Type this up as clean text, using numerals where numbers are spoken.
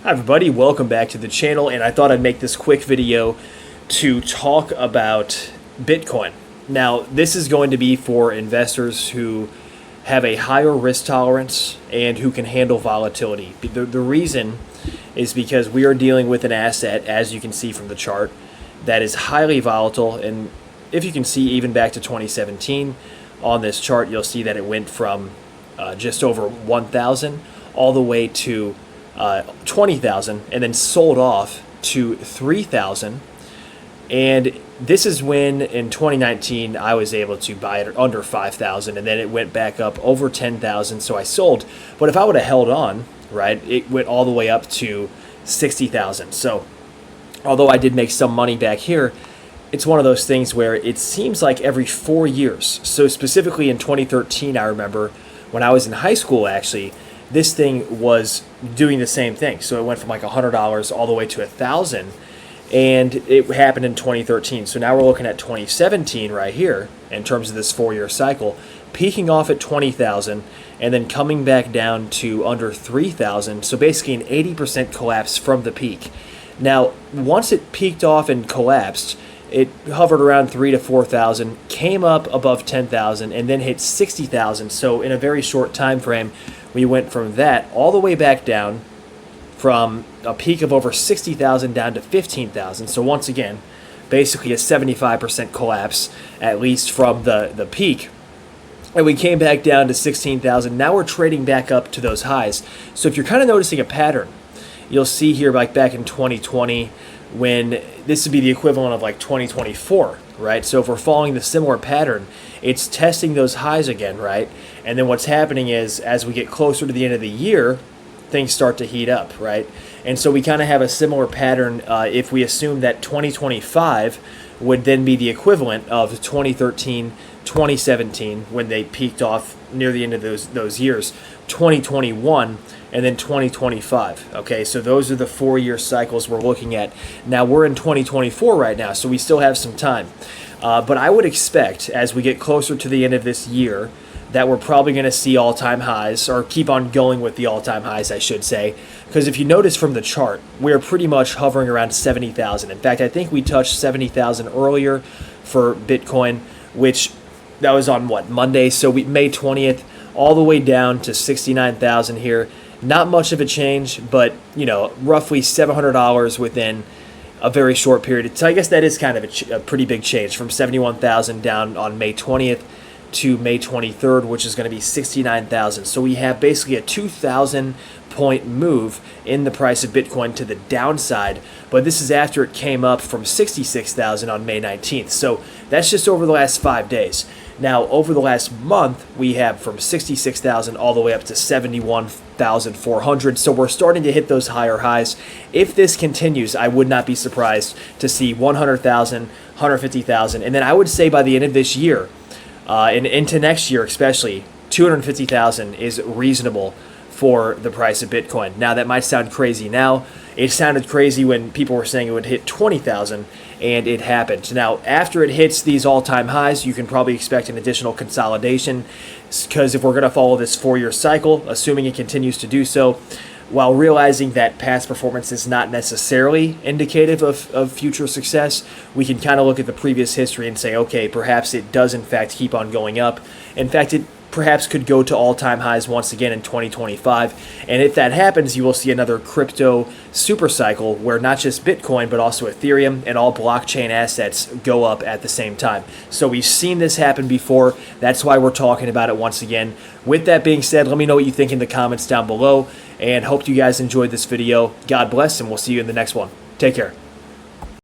Hi everybody, welcome back to the channel, and I thought I'd make this quick video to talk about Bitcoin. Now, this is going to be for investors who have a higher risk tolerance and who can handle volatility. The reason is because we are dealing with an asset, as you can see from the chart, that is highly volatile, and if you can see even back to 2017 on this chart, you'll see that it went from just over 1,000 all the way to 20,000 and then sold off to 3,000. And this is when in 2019 I was able to buy it under 5,000, and then it went back up over 10,000, so I sold. But if I would have held on, right, it went all the way up to 60,000. So although I did make some money back here, it's one of those things where it seems like every 4 years. So specifically in 2013, I remember when I was in high school, actually, this thing was doing the same thing. So it went from like $100 all the way to 1,000, and it happened in 2013. So now we're looking at 2017 right here in terms of this 4-year cycle, peaking off at 20,000 and then coming back down to under 3,000. So basically an 80% collapse from the peak. Now, once it peaked off and collapsed, it hovered around 3,000 to 4,000, came up above 10,000, and then hit 60,000. So in a very short time frame, we went from that all the way back down, from a peak of over 60,000 down to 15,000. So once again, basically a 75% collapse, at least from the peak. And we came back down to 16,000. Now we're trading back up to those highs. So if you're kind of noticing a pattern, you'll see here like back in 2020, when this would be the equivalent of like 2024, right? So if we're following the similar pattern, it's testing those highs again, right? And then what's happening is, as we get closer to the end of the year, things start to heat up, right? And so we kind of have a similar pattern if we assume that 2025 would then be the equivalent of 2013, 2017, when they peaked off near the end of those years, 2021, and then 2025. Okay, so those are the 4-year cycles we're looking at. Now we're in 2024 right now, so we still have some time. But I would expect, as we get closer to the end of this year, that we're probably going to see all-time highs, or keep on going with the all-time highs, I should say. Because if you notice from the chart, we're pretty much hovering around 70,000. In fact, I think we touched 70,000 earlier for Bitcoin, which that was on what, Monday? So May 20th, all the way down to 69,000 here. Not much of a change, but roughly $700 within a very short period. So I guess that is kind of a pretty big change, from 71,000 down on May 20th to May 23rd, which is going to be 69,000. So we have basically a 2,000 point move in the price of Bitcoin to the downside, but this is after it came up from 66,000 on May 19th. So that's just over the last 5 days. Now, over the last month, we have from 66,000 all the way up to 71,400. So we're starting to hit those higher highs. If this continues, I would not be surprised to see 100,000, 150,000. And then I would say by the end of this year, and into next year especially, 250,000 is reasonable for the price of Bitcoin. Now, that might sound crazy now. It sounded crazy when people were saying it would hit 20,000, and it happened. Now, after it hits these all-time highs, you can probably expect an additional consolidation, because if we're going to follow this 4-year cycle, assuming it continues to do so, while realizing that past performance is not necessarily indicative of future success, we can kind of look at the previous history and say, okay, perhaps it does in fact keep on going up. In fact, it perhaps could go to all-time highs once again in 2025. And if that happens, you will see another crypto super cycle where not just Bitcoin, but also Ethereum and all blockchain assets go up at the same time. So we've seen this happen before. That's why we're talking about it once again. With that being said, let me know what you think in the comments down below, and hope you guys enjoyed this video. God bless, and we'll see you in the next one. Take care.